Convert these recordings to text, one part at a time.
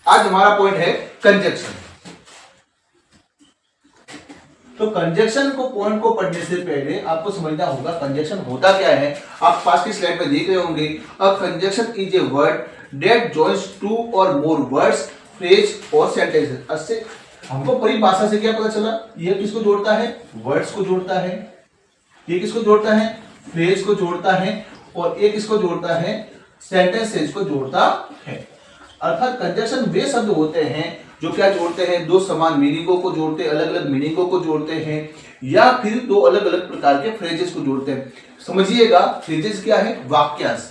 आज हमारा पॉइंट है कंजक्शन। तो कंजक्शन को पॉइंट को पढ़ने से पहले आपको समझना होगा कंजक्शन होता क्या है। आप पास की स्लाइड में देख रहे होंगे, a conjunction is a word that joins two और मोर वर्ड्स, फ्रेज और सेंटेंसेस। इससे हमको परिभाषा से क्या पता चला, ये किसको जोड़ता है, वर्ड्स को जोड़ता है, ये किसको जोड़ता है, फ्रेज को जोड़ता है, और ये किसको जोड़ता है, सेंटेंसेस को जोड़ता है। अर्थात कंजक्शन वे शब्द होते हैं जो क्या जोड़ते हैं, दो समान मीनिंगों को जोड़ते हैं, अलग अलग मीनिंगों को जोड़ते हैं, या फिर दो अलग अलग प्रकार के फ्रेजेस को जोड़ते हैं। समझिएगा, फ्रेजेस क्या है, वाक्यांश,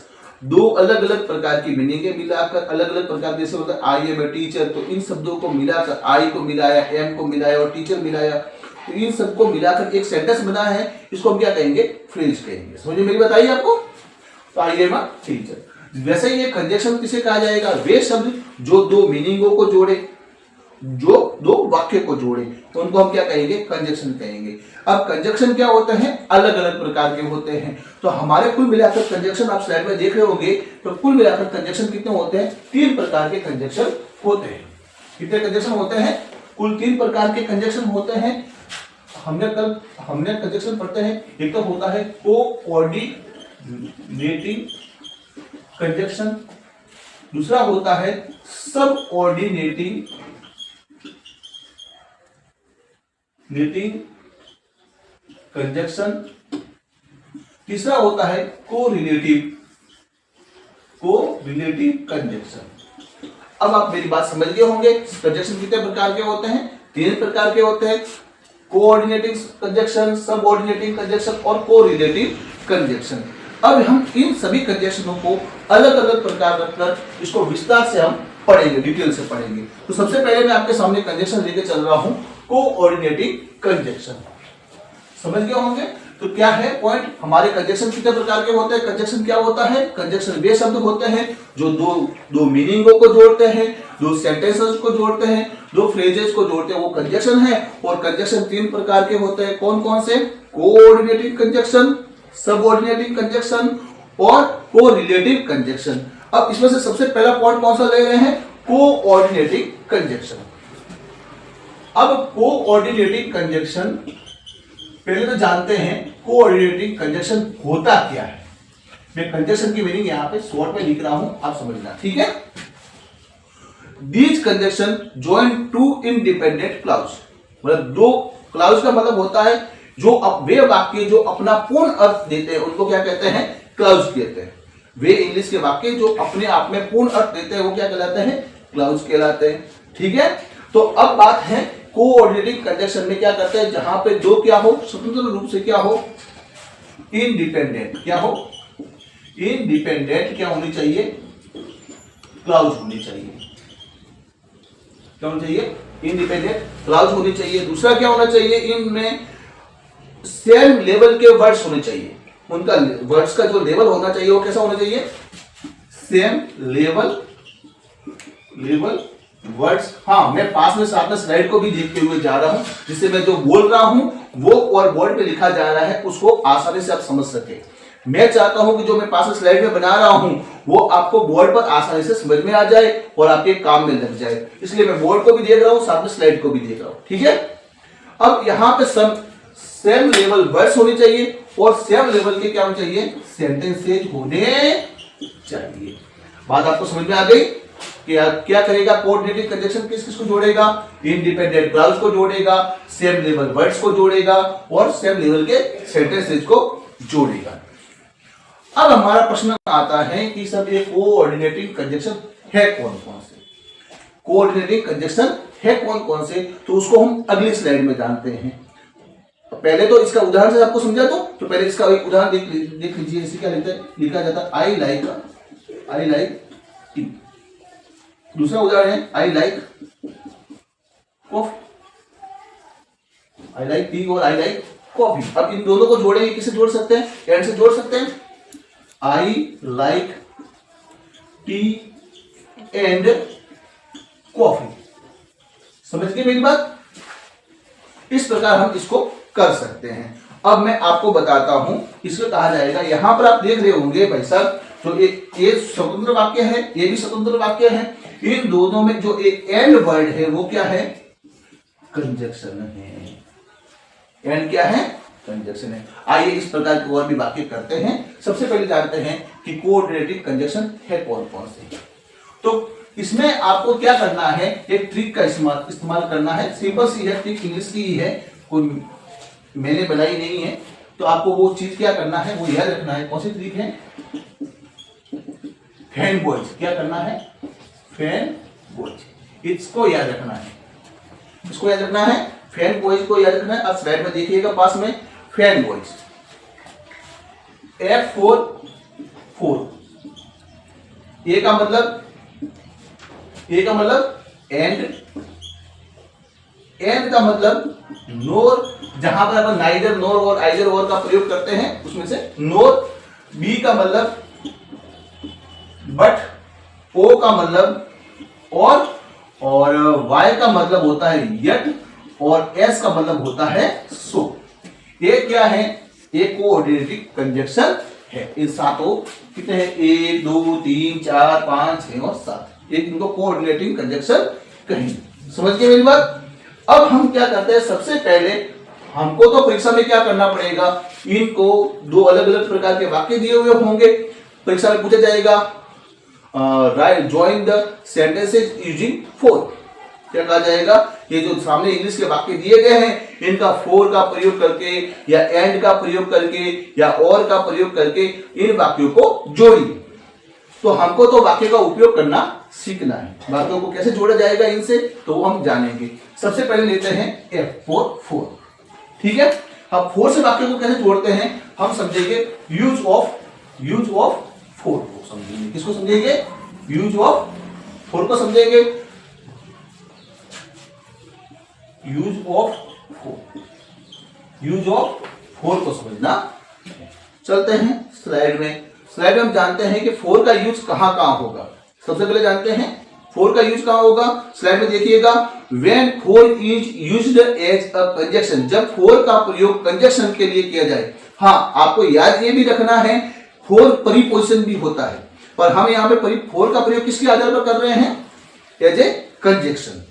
दो अलग अलग प्रकार की मीनिंगें मिलाकर अलग अलग प्रकार, जैसे होता है आई एम ए टीचर, तो इन शब्दों को मिलाकर, आई को मिलाया, एम को मिलाया और टीचर मिलाया, तो इन सबको मिलाकर एक सेंटेंस बना है, इसको हम क्या कहेंगे, फ्रेज कहेंगे। समझिए मेरी बताइए आपको। तो आई एम अ टीचर, वैसे ही ये कंजक्शन किसे कहा जाएगा, वे शब्द जो दो मीनिंगों को जोड़े, जो दो वाक्य को जोड़े, तो उनको हम क्या कहेंगे, कंजक्शन कहेंगे। अब कंजक्शन क्या होते हैं, अलग अलग प्रकार के होते हैं। तो हमारे कुल मिलाकर कंजक्शन आप स्लाइड में देख रहे होंगे, तो कुल मिलाकर कंजक्शन कितने होते हैं, 3 प्रकार के कंजक्शन होते हैं। कितने कंजक्शन होते हैं, कुल 3 प्रकार के कंजक्शन होते हैं। हमने कंजक्शन पढ़ते हैं, एक तो होता है कोऑर्डिनेटिंग कंजक्शन, दूसरा होता है सबऑर्डिनेटिंग कंजक्शन, तीसरा होता है कोरिलेटिव कंजक्शन। अब आप मेरी बात समझ गए होंगे, कंजक्शन कितने प्रकार के होते हैं, 3 प्रकार के होते हैं, कोऑर्डिनेटिंग कंजक्शन, सबऑर्डिनेटिंग कंजक्शन और कोरिलेटिव कंजक्शन। अब हम इन सभी कंजक्शनों को अलग अलग प्रकार रखकर इसको विस्तार से हम पढ़ेंगे, डिटेल से पढ़ेंगे। तो सबसे पहले मैं आपके सामने कंजक्शन लेके चल रहा हूं, कोऑर्डिनेटिंग कंजक्शन। समझ गए होंगे। तो क्या है पॉइंट, हमारे कंजक्शन कितने प्रकार के होते हैं। कंजक्शन क्या होता है, कंजक्शन वे शब्द होते हैं जो दो मीनिंगों को जोड़ते हैं, दो सेंटेंसेस को जोड़ते हैं, दो फ्रेजेस को जोड़ते हैं, वो कंजक्शन है। और कंजक्शन 3 प्रकार के होते हैं, कौन कौन से, कोऑर्डिनेटिंग कंजक्शन, सबऑर्डिनेटिंग कंजक्शन और कोरिलेटिव कंजक्शन। अब इसमें से सबसे पहला पॉइंट कौन सा ले रहे हैं, कोऑर्डिनेटिंग कंजक्शन। अब कोऑर्डिनेटिंग कंजक्शन पहले तो जानते हैं कोऑर्डिनेटिंग कंजक्शन होता क्या है। मैं कंजक्शन की मीनिंग यहां पे शॉर्ट में लिख रहा हूं, आप समझना, ठीक है। These conjunction join two independent clause, मतलब 2 क्लाउज का मतलब होता है जो वे वाक्य जो अपना पूर्ण अर्थ देते हैं उनको क्या कहते हैं, क्लाउज कहते हैं। वे इंग्लिश के वाक्य जो अपने आप में पूर्ण अर्थ देते हैं वो क्या कहलाते हैं, क्लाउज कहलाते हैं, ठीक है। तो अब बात है कोऑर्डिनेटिंग कंजक्शन में क्या करते हैं, जहां पे दो क्या हो, स्वतंत्र रूप से क्या हो, इंडिपेंडेंट, क्या हो, इंडिपेंडेंट क्या होनी चाहिए, क्लाउज होनी चाहिए, क्या होनी चाहिए, इंडिपेंडेंट क्लाउज होनी चाहिए। दूसरा क्या होना चाहिए, इनमें सेम लेवल के वर्ड्स होने चाहिए, उनका वर्ड्स का जो लेवल होना चाहिए वो कैसा होना चाहिए, सेम लेवल वर्ड्स। हाँ, मैं पास में साथ में स्लाइड को भी देखते हुए जा रहा हूं, जिससे मैं जो बोल रहा हूं वो और बोर्ड पे लिखा जा रहा है उसको आसानी से आप समझ सके। मैं चाहता हूं कि जो मैं पास में स्लाइड में बना रहा हूं वो आपको बोर्ड पर आसानी से समझ में आ जाए और आपके काम में लग जाए, इसलिए मैं बोर्ड को भी देख रहा हूं, साथ में स्लाइड को भी देख रहा हूं, ठीक है। अब यहां पे सेम लेवल वर्ड्स होने चाहिए और सेम लेवल के क्या होने चाहिए, सेंटेंसेज होने चाहिए। बात आपको समझ में आ गई कि क्या करेगा, कोऑर्डिनेटिंग कंजक्शन किस किस को जोड़ेगा, इंडिपेंडेंट क्लाउज को जोड़ेगा, सेम लेवल वर्ड्स को जोड़ेगा और सेम लेवल के सेंटेंसेज को जोड़ेगा। अब हमारा प्रश्न आता है कि सब ये कोऑर्डिनेटिंग कंजक्शन है कौन कौन से, कोऑर्डिनेटिंग कंजक्शन है कौन कौन से, तो उसको हम अगली स्लाइड में जानते हैं। पहले तो इसका उदाहरण से आपको समझा दो, तो पहले इसका एक उदाहरण देख लीजिए। इसे क्या लिखा जाता है, आई लाइक टी। दूसरा उदाहरण है I like coffee, I like T और आई लाइक कॉफी। अब इन दोनों को जोड़ेंगे, किसे जोड़ सकते हैं, एंड से जोड़ सकते हैं, I like T and coffee. समझ गए मेरी बात, इस प्रकार हम इसको कर सकते हैं। अब मैं आपको बताता हूं, इसको कहा जाएगा, यहां पर आप देख रहे होंगे भाई साहब जो ये स्वतंत्र वाक्य है, ये भी स्वतंत्र वाक्य है, इन दोनों में जो एंड वर्ड है वो क्या है? कंजक्शन है। एंड क्या है? कंजक्शन है। आइए इस प्रकार के और भी वाक्य करते हैं। सबसे पहले जानते हैं कि कोऑर्डिनेटिंग कंजक्शन है कौन कौन से। तो इसमें आपको क्या करना है, एक ट्रिक का इस्तेमाल करना है। सिंपल सी है ट्रिक, इंग्लिश की ही है, कोई मैंने बनाई नहीं है। तो आपको वो चीज क्या करना है, वो याद रखना है। कौन सी ट्रिक है? Fan boys. क्या करना है? Fan boys. इसको याद रखना है, इसको याद रखना है, फैन बॉयज को याद रखना है। आप स्लाइड में देखिएगा पास में, फैन बॉयज। F4 4। ए का मतलब एंड। एंड का मतलब नोर, जहां पर अपन नाइदर, नोर और आइदर और का प्रयोग करते हैं उसमें से नोर। बी का मतलब बट। ओ का मतलब और वाई का मतलब होता है यट, और एस का मतलब होता है सो। ये क्या है? ये कोऑर्डिनेटिंग कंजक्शन है। इन सातों कितने हैं? 1 2 3 4 5 6 और 7। एक इनको कोऑर्डिनेटिंग कंजक्शन कहेंगे। समझ गए मेरी बात? अब हम क्या करते हैं, सबसे पहले हमको तो परीक्षा में क्या करना पड़ेगा, इनको दो अलग अलग प्रकार के वाक्य दिए हुए होंगे। परीक्षा में पूछा जाएगा right join the sentences using four. क्या कहा जाएगा, ये जो सामने इंग्लिश के वाक्य दिए गए हैं इनका फोर का प्रयोग करके या एंड का प्रयोग करके या और का प्रयोग करके इन वाक्यों को जोड़िए। तो हमको तो वाक्य का उपयोग करना सीखना है। वाक्यों को कैसे जोड़ा जाएगा इनसे, तो वो हम जानेंगे। सबसे पहले लेते हैं F4 4। ठीक है, अब 4 से वाक्यों को कैसे जोड़ते हैं हम समझेंगे। यूज ऑफ 4 को समझेंगे। किसको समझेंगे? यूज ऑफ 4 को समझेंगे। यूज ऑफ 4 को समझना। चलते हैं स्लाइड में। स्लाइड में हम जानते हैं कि 4 का यूज कहां कहां होगा। सबसे पहले जानते हैं 4 का यूज कहां होगा। स्लाइड में देखिएगा, when 4 is used as a conjunction, जब 4 का प्रयोग कंजक्शन के लिए किया जाए। हाँ, आपको याद ये भी रखना है 4 प्रीपोजिशन भी होता है, पर हम यहां पे 4 का प्रयोग किसके आधार पर कर रहे हैं? As a conjunction.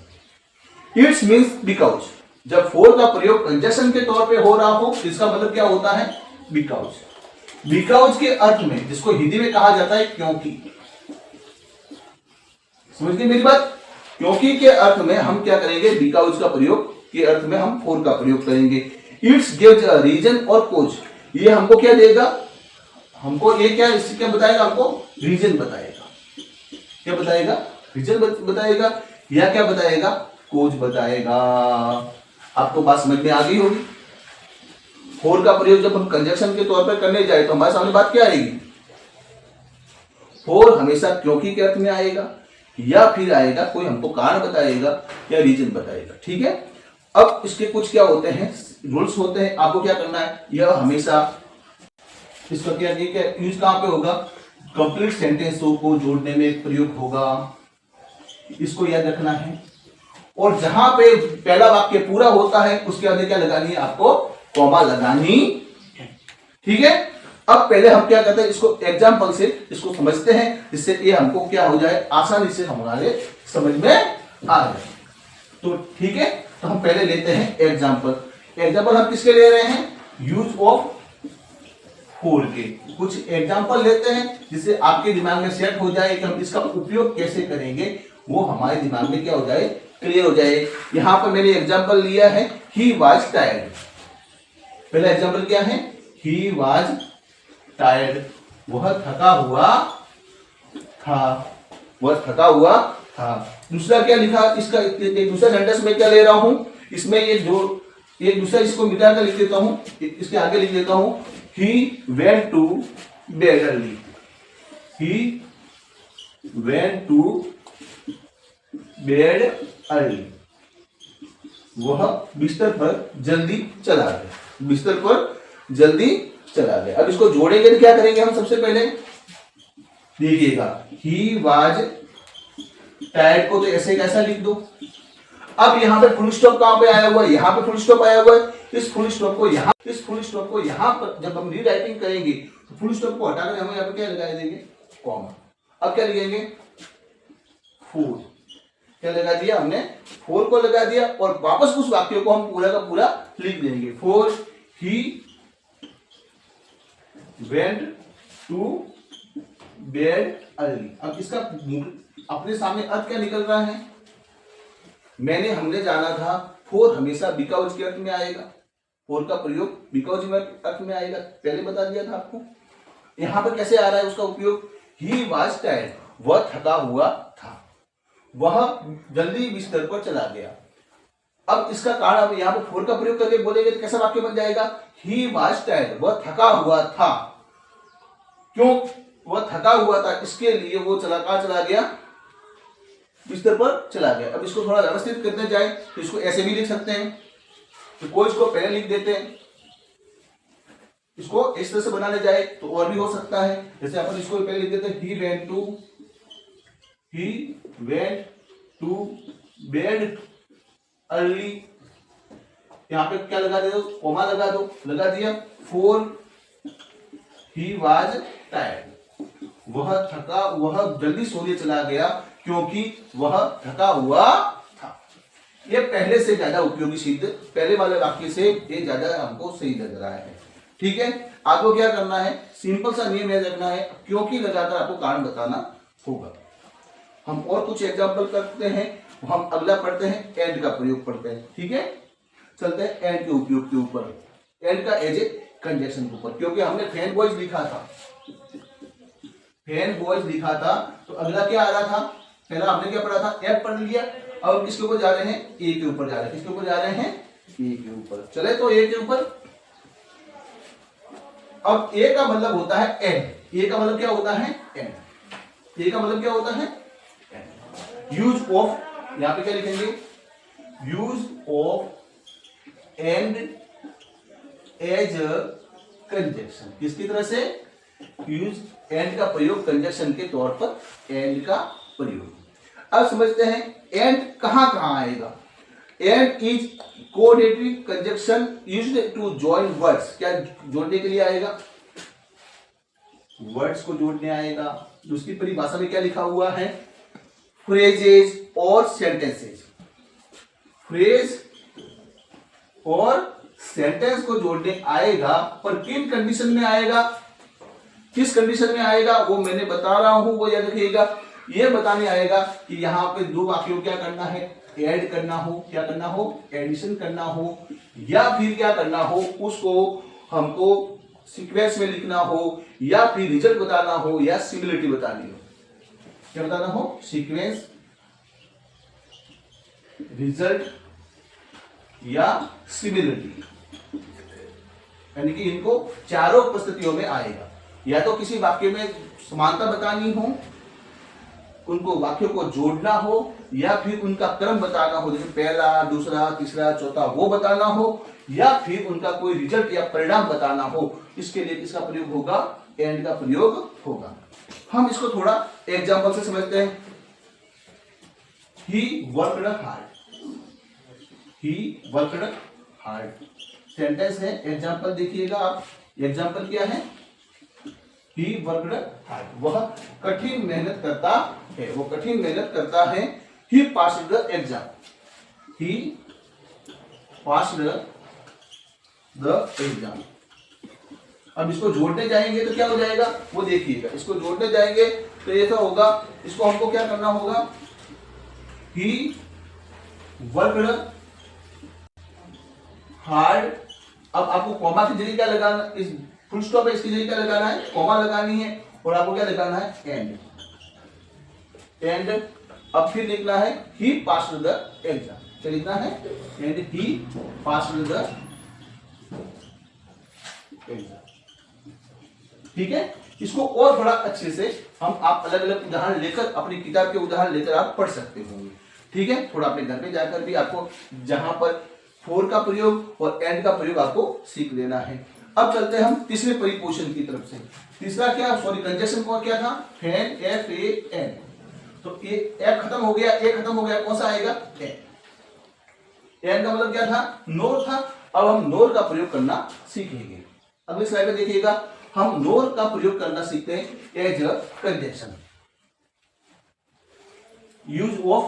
It's means because. जब 4 का प्रयोग कंजक्शन के तौर पे हो रहा हो, इसका मतलब क्या होता है? बिकॉज। बिकॉज के अर्थ में, जिसको हिंदी में कहा जाता है क्योंकि। समझ गए मेरी बात? क्योंकि के अर्थ में हम क्या करेंगे? बिकॉज का प्रयोग के अर्थ में हम 4 का प्रयोग करेंगे। इट्स गिव्स अ रीजन और कोज। ये हमको क्या देगा? हमको ये क्या, इससे क्या बताएगा? हमको रीजन बताएगा। क्या बताएगा? रीजन बताएगा, या क्या बताएगा? कोज बताएगा। आपको बात समझ में आ गई होगी। 4 का प्रयोग जब हम कंजक्शन के तौर पर करने जाए तो हमारे सामने बात क्या आएगी? 4 हमेशा क्योंकि के अर्थ में आएगा, या फिर आएगा कोई हमको कारण बताएगा या रीजन बताएगा। ठीक है, अब इसके कुछ क्या होते हैं, रूल्स होते हैं। आपको क्या करना है, यह हमेशा इसका क्या यूज कहां पे होगा? कंप्लीट सेंटेंसों को जोड़ने में प्रयोग होगा, इसको याद रखना है। और जहां पे पहला वाक्य पूरा होता है उसके आगे क्या लगानी है? आपको कॉमा लगानी है। ठीक है, अब पहले हम क्या करते हैं, इसको एग्जाम्पल से इसको समझते हैं, जिससे ये हमको क्या हो जाए, आसानी से हमारे समझ में आ जाए। तो ठीक है, तो हम पहले लेते हैं एग्जाम्पल। एग्जाम्पल हम किसके ले रहे हैं? यूज ऑफ 4 के कुछ एग्जाम्पल लेते हैं, जिससे आपके दिमाग में सेट हो जाए कि हम इसका उपयोग कैसे करेंगे, वो हमारे दिमाग में क्या हो जाए, क्लियर हो जाए। यहां पर मैंने एग्जाम्पल लिया है, ही वॉज टायर्ड। पहला एग्जाम्पल क्या है? ही वॉज टायर्ड, वह थका हुआ था। वह थका हुआ था। दूसरा क्या लिखा? इसका एक दूसरा सेंटेंस में क्या ले रहा हूं, इसमें ये जो एक दूसरा, इसको मिटा कर लिख देता हूं, इसके आगे लिख देता हूं, he went to bed early. He went to bed early. वह बिस्तर पर जल्दी चला गया। बिस्तर पर जल्दी चला गया। अब इसको जोड़ेंगे तो क्या करेंगे हम? सबसे पहले देखिएगा, he was tired को तो ऐसे कैसा लिख दो। अब यहाँ पे फुल स्टॉप कहां पे आया हुआ है? यहाँ पे फुल स्टॉप आया हुआ है। इस फुल स्टॉप को यहाँ पर जब हम रीराइटिंग करेंगे तो फुल स्टॉप को हटाकर हम यहाँ पे क्या लगा देंगे? कॉमा। अब क्या लिखेंगे, फोर। क्या लगा दिया हमने, फोर को लगा दिया और वापस उस वाक्य को हम पूरा का पूरा लिख देंगे। For he went to bed early. अब इसका अपने सामने अर्थ क्या निकल रहा है, हमने जाना था फोर हमेशा बिकॉज के अर्थ में आएगा, फोर का प्रयोग बिकॉज अर्थ में आएगा, पहले बता दिया था आपको। यहां पर कैसे आ रहा है उसका उपयोग, ही वाज टायर्ड, वह थका हुआ था, वह जल्दी बिस्तर पर चला गया। अब इसका कारण, अब यहाँ पर फोर का प्रयोग करके बोलेंगे तो कैसा वाक्य बन जाएगा, ही वाज टायर्ड, वह थका हुआ था। क्यों वह थका हुआ था, इसके लिए वो कहाँ चला गया, बिस्तर पर चला गया। अब इसको थोड़ा व्यवस्थित करने जाए तो इसको ऐसे भी लिख सकते हैं, तो कोई इसको पहले लिख देते हैं, इसको इस तरह से बनाने जाए तो और भी हो सकता है। जैसे अपन इसको पहले लिख देते हैं, he went to bed early. यहां पे क्या लगा दो, कोमा लगा दो, लगा दिया। फोर ही वाज टायर्ड, वह जल्दी सोने चला गया क्योंकि वह थका हुआ था। ये पहले से ज्यादा उपयोगी सिद्ध, पहले वाले वाक्य से ये ज्यादा हमको सही लग रहा है। ठीक है, आपको क्या करना है, सिंपल सा नियम याद रखना है, क्योंकि लगाकर आपको कारण बताना होगा। हम और कुछ एग्जाम्पल करते हैं, हम अगला पढ़ते हैं, एंड का प्रयोग पढ़ते हैं। ठीक है, चलते हैं एंड के उपयोग के ऊपर, एंड का एज ए कंजक्शन के ऊपर। क्योंकि हमने फैन बॉयज लिखा था, तो अगला क्या आ रहा था, पहला हमने क्या पढ़ा था, एफ पढ़ लिया। अब किसके ऊपर जा रहे हैं, ए के ऊपर जा रहे हैं। किसके ऊपर जा रहे हैं, ए के ऊपर। चले तो ए के ऊपर। अब ए का मतलब होता है एंड, ए का मतलब क्या होता है, एंड। ए का मतलब क्या होता है, एंड। यूज ऑफ, यहां पे क्या लिखेंगे, use of and as a conjunction. किसकी तरह से, यूज एंड का प्रयोग कंजक्शन के तौर पर, एंड का प्रयोग। अब समझते हैं एंड कहां कहां आएगा। And is coordinative conjunction used to join words. क्या जोड़ने के लिए आएगा, वर्ड्स को जोड़ने आएगा। दूसरी परिभाषा में क्या लिखा हुआ है, फ्रेजेज और सेंटेंसेज। फ्रेज और सेंटेंस को जोड़ने आएगा, पर किन कंडीशन में आएगा, किस कंडीशन में आएगा वो मैंने बता रहा हूं, वो याद रखिएगा। ये बताने आएगा कि यहाँ पे दो वाक्यों क्या करना है, ऐड करना हो, क्या करना हो, एडिशन करना हो, या फिर क्या करना हो, उसको हमको सीक्वेंस में लिखना हो, या फिर रिजल्ट बताना हो, या सिमिलरिटी बतानी हो। क्या बताना हो, सीक्वेंस, रिजल्ट या सिमिलरिटी। यानी कि इनको चारों परिस्थितियों में आएगा। या तो किसी वाक्य में समानता बतानी हो, उनको वाक्यों को जोड़ना हो, या फिर उनका क्रम बताना हो, जैसे पहला, दूसरा, तीसरा, चौथा, वो बताना हो, या फिर उनका कोई रिजल्ट या परिणाम बताना हो। इसके लिए किसका प्रयोग होगा, एंड का प्रयोग होगा। हम इसको थोड़ा एग्जांपल से समझते हैं। He worked hard, he worked hard sentence है। एग्जांपल देखिएगा आप, एग्जांपल क्या है, ही वर्कड हार्ड, वह कठिन मेहनत करता है, वो कठिन मेहनत करता है। He passed the exam, he passed the exam. अब इसको जोड़ने जाएंगे तो क्या हो जाएगा, वो देखिएगा। इसको जोड़ने जाएंगे तो ऐसा होगा, इसको हमको क्या करना होगा, ही वर्कड हार्ड। अब आपको कॉमा की जगह क्या लगाना, इस फुल स्टॉप है, इसकी जगह क्या लगाना है, कॉमा लगानी है, और आपको क्या लगाना है, एंड। एंड अब फिर लिखना है, ही पास्ड द एग्जाम। क्या लिखना है, and he passed the exam. ठीक है, इसको और थोड़ा अच्छे से हम आप अलग अलग उदाहरण लेकर, अपनी किताब के उदाहरण लेकर आप पढ़ सकते होंगे। ठीक है, थोड़ा अपने घर पे जाकर भी आपको जहां पर फोर का प्रयोग और एंड का प्रयोग आपको सीख लेना है। अब चलते हैं हम तीसरे परिपोषण की तरफ से। तीसरा क्या, सॉरी कंजक्शन को क्या था, फैन, एफ ए एन। तो ये एफ खत्म हो गया, ए खत्म हो गया, कौन सा आएगा, एन। एन का मतलब क्या था, नोर था। अब हम नोर का प्रयोग करना सीखेंगे। अगली स्लाइड में देखिएगा, हम नोर का प्रयोग करना सीखते हैं as a conjunction. Use of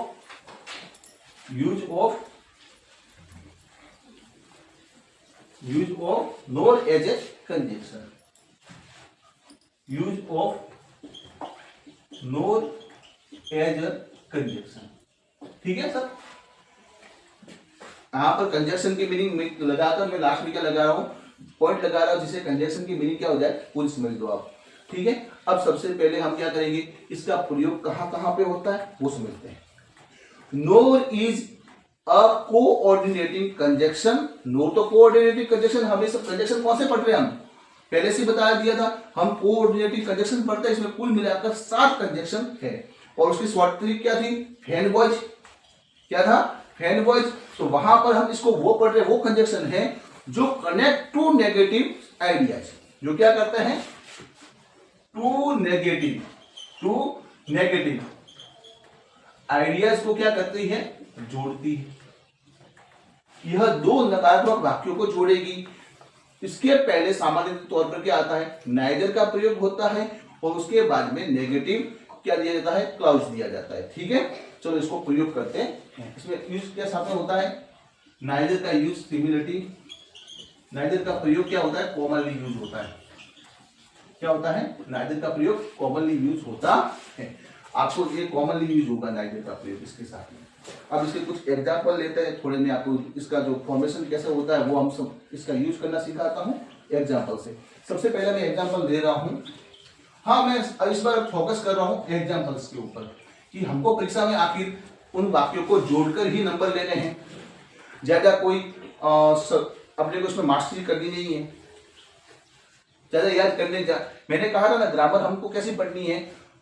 nor as a conjunction. Use of nor as a conjunction. ठीक है सर, यहां पर कंजक्शन की मीनिंग लगाकर मैं लास्ट में क्या लगा रहा हूं, पॉइंट लगा रहा हूं जिससे कंजक्शन की मीनिंग क्या हो जाए पूरी समझ लो आप। ठीक है, अब सबसे पहले हम क्या करेंगे, इसका प्रयोग कहां कहां पे होता है वो समझते हैं। नोर इज अ कोऑर्डिनेटिंग कंजक्शन। नोर तो कोऑर्डिनेटिंग कंजक्शन, हमें सब कंजक्शन कौन से पढ़ रहे हैं, हम पहले से बता दिया था, हम कोऑर्डिनेटिंग कंजक्शन पढ़ते हैं। इसमें कुल मिलाकर 7 कंजक्शन है और उसकी शॉर्ट ट्रिक क्या थी, फैन बॉयज। क्या था, फैन बॉयज। तो वहां पर हम इसको वो पढ़ रहे हैं, वो कंजक्शन है जो कनेक्ट टू नेगेटिव आइडियाज। जो क्या करते हैं, टू नेगेटिव आइडियाज को क्या करती है, जोड़ती है। यह 2 नकारात्मक वाक्यों को जोड़ेगी। इसके पहले सामान्य तौर पर क्या आता है, नाइदर का प्रयोग होता है और उसके बाद में नेगेटिव क्या दिया जाता है, क्लाउज दिया जाता है। ठीक है, चलो इसको प्रयोग करते हैं। इसमें यूज क्या साथ में होता है, नाइदर का यूज सिमिलरिटी। नाइदर का प्रयोग क्या होता है, कॉमनली यूज होता है। क्या होता है, नाइदर का प्रयोग कॉमनली यूज होता है। आपको ये कॉमनली यूज होगा नाइदर का प्रयोग इसके साथ में। अब इसके कुछ एग्जाम्पल लेते हैं, थोड़े में आपको इसका जो फॉर्मेशन कैसे होता है वो हम सब इसका यूज करना सिखाता हूँ एग्जाम्पल से। सबसे पहले मैं एग्जाम्पल दे रहा हूँ। हाँ, मैं इस बार फोकस कर रहा हूँ एग्जाम्पल्स के ऊपर कि हमको परीक्षा में आखिर उन वाक्यों को जोड़कर ही नंबर लेने हैं। ज्यादा कोई अपने को इसमें मास्टरी करनी नहीं है, ज्यादा याद करने मैंने कहा था ना, ग्रामर हमको कैसी पढ़नी है,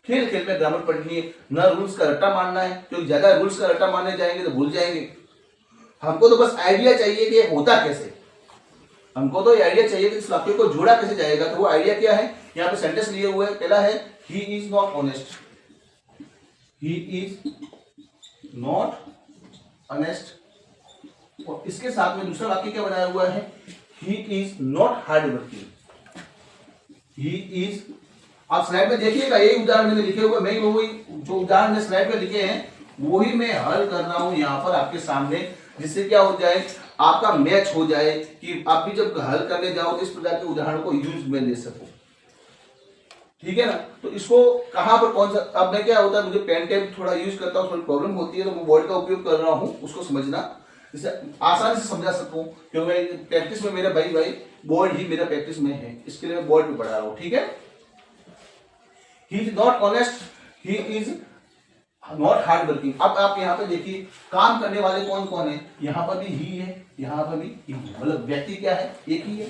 खेल खेल में ग्रामर पढ़नी है, न रूल्स का रट्टा मारना है, क्योंकि ज्यादा रूल्स का रट्टा मारने जाएंगे तो भूल जाएंगे। हमको तो बस आइडिया चाहिए कि होता कैसे, हमको तो ये आइडिया चाहिए कि इस वाक्य को जोड़ा कैसे जाएगा। तो वो आइडिया क्या है, यहाँ पे सेंटेंस लिए हुए हैं। पहला है he is not honest, he is not honest. और इसके साथ में दूसरा वाक्य क्या बनाया हुआ है, he is not hard working, he is. आप स्लाइड में देखिएगा, यही उदाहरण मैंने लिखे हुए, मैं वही जो उदाहरण ने स्लाइड में लिखे हैं वही मैं हल कर रहा हूं यहाँ पर आपके सामने, जिससे क्या हो जाए, आपका मैच हो जाए कि आप भी जब हल करने जाओ तो इस प्रकार के उदाहरण को यूज में ले सको। ठीक है ना, तो इसको कहां पर कौन सा, अब मैं क्या होता है, मुझे पेन टेप थोड़ा यूज करता हूँ, थोड़ी प्रॉब्लम होती है तो मैं बोर्ड का उपयोग कर रहा हूँ, उसको समझना, इसे आसानी से समझा सकूं, क्योंकि प्रैक्टिस में मेरा भाई बोर्ड ही मेरा प्रैक्टिस में है, इसके लिए मैं बोर्ड पे पढ़ा रहा हूँ। ठीक है, he is not honest, he is not hard working. अब आप यहाँ पे देखिए काम करने वाले कौन कौन है, यहाँ पर भी ही है, यहाँ पर भी ही है, मतलब व्यक्ति क्या है, एक ही है,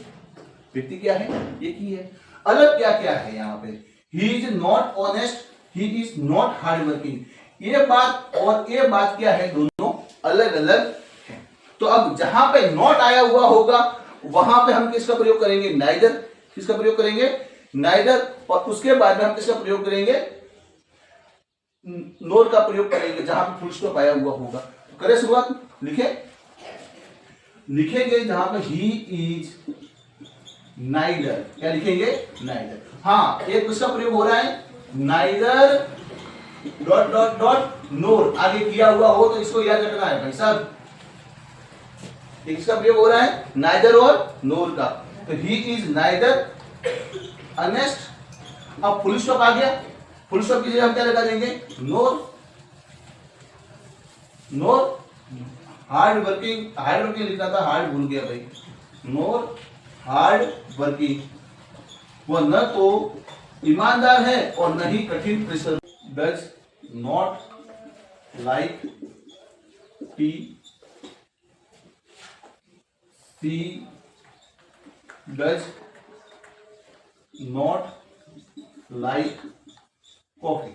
व्यक्ति क्या है, एक ही है। अलग क्या क्या है यहाँ पे, he is not honest, he is not hard working. ये बात और ये बात क्या है, दोनों अलग अलग है। तो अब जहां पे नॉट आया हुआ होगा वहां पे हम किसका प्रयोग करेंगे, नाइदर। किसका प्रयोग करेंगे, नाइदर। और उसके बाद में हम किसका प्रयोग करेंगे, नोर का प्रयोग करेंगे जहां पे फुल स्टॉप आया हुआ होगा। तो करें शुरुआत, लिखेंगे जहां पे ही इज नाइदर, क्या लिखेंगे, नाइदर। हाँ, एक किसका प्रयोग हो रहा है, नाइदर डॉट डॉट डॉट नोर आगे किया हुआ हो तो इसको याद रखना है भाई साहब, इसका प्रयोग हो रहा है नाइदर और नोर का। तो ही इज नाइदर ऑनेस्ट। अब फुल स्टॉप आ गया, फुल स्टॉप की जगह हम क्या लगा देंगे, नोर। हार्ड वर्किंग लिखना था, हार्ड भूल गया भाई, नोर हार्ड वर्किंग। वह न तो ईमानदार है और न ही कठिन परिश्रम। Does not like tea, she does not like coffee.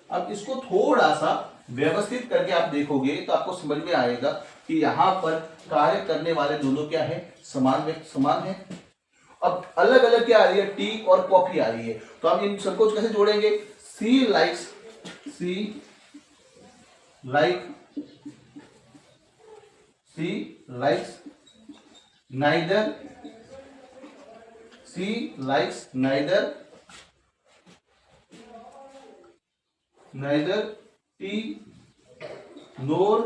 अब इसको थोड़ा सा व्यवस्थित करके आप देखोगे तो आपको समझ में आएगा कि यहां पर कार्य करने वाले दोनों क्या है, समान है। अब अलग अलग क्या आ रही है, टी और कॉफी आ रही है। तो हम इन सबको कैसे जोड़ेंगे, सी लाइक्स नाइदर, सी लाइक्स नाइदर टी नोर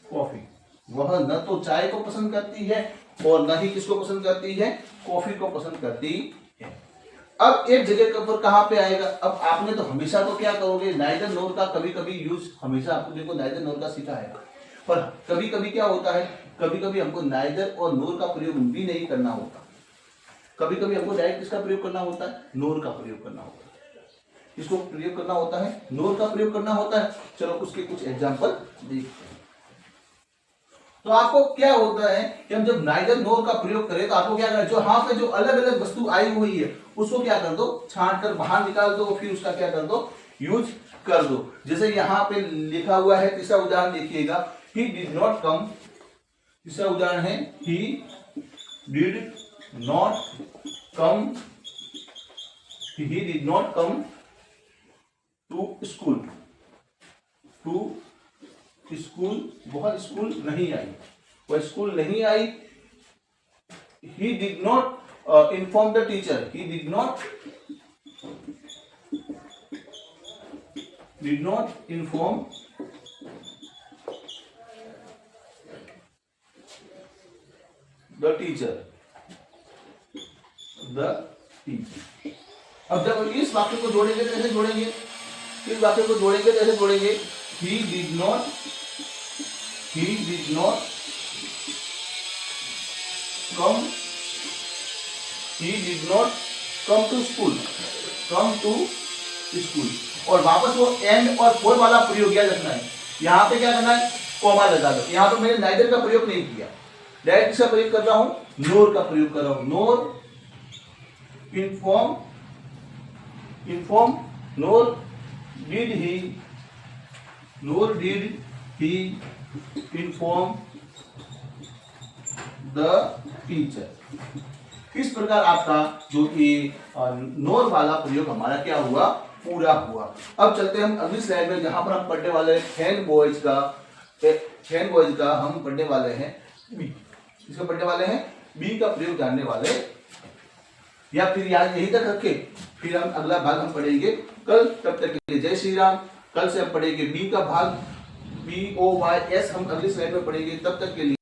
कॉफी। वह न तो चाय को पसंद करती है और न ही किसको पसंद करती है, कॉफी को पसंद करती है। अब एक जगह पर कहां पे आएगा, अब आपने तो हमेशा तो क्या करोगे, नाइदर नोर का कभी कभी यूज हमेशा आपको देखो नाइदर नोर का सीखा है, पर कभी कभी क्या होता है, कभी कभी हमको नाइदर और नोर का प्रयोग भी नहीं करना होता, कभी कभी हमको डायरेक्ट किसका प्रयोग करना होता है, नोर का प्रयोग करना होता है। किसको प्रयोग करना होता है, नोर का प्रयोग करना होता है। चलो उसके कुछ एग्जांपल देखते हैं। तो आपको क्या होता है कि हम जब नाइदर नोर का प्रयोग करें तो आपको क्या करना है, जो यहाँ पे जो अलग अलग वस्तु आई हुई है उसको क्या कर दो, छांट कर बाहर निकाल दो, फिर उसका क्या कर दो, यूज कर दो। जैसे यहाँ पे लिखा हुआ है, तीसरा उदाहरण देखिएगा, ही डिड नॉट कम, तीसरा उदाहरण है he did not come, he did not come to school, वह स्कूल नहीं आई, वह स्कूल नहीं आई। he did not inform the teacher, he did not inform the teacher, अब जब इस वाक्य को जोड़ेंगे तो कैसे जोड़ेंगे, इस वाक्य को जोड़ेंगे तो ऐसे जोड़ेंगे, he did not come to school, और वापस वो एंड और फोर वाला प्रयोग याद रखना है। यहाँ पे क्या करना है, कॉमा लगा दो। यहाँ पे मैंने नाइदर का प्रयोग नहीं किया, डायरेक्ट इसका प्रयोग कर रहा हूं, नोर का प्रयोग कर रहा हूं। नोर inform nor did he inform the teacher। इस प्रकार आपका जो ये नोर वाला प्रयोग हमारा क्या हुआ, पूरा हुआ। अब चलते हैं हम अगली स्लाइड में, जहां पर हम पढ़ने वाले हैं फैन बॉयज का हम पढ़ने वाले हैं बी, इसको पढ़ने वाले हैं बी का प्रयोग जानने वाले, या फिर याद यही तक रखे, फिर हम अगला भाग हम पढ़ेंगे कल। तब तक के लिए जय श्री राम। कल से हम पढ़ेंगे बी का भाग, BOYS हम अगली स्लाइड में पढ़ेंगे। तब तक के लिए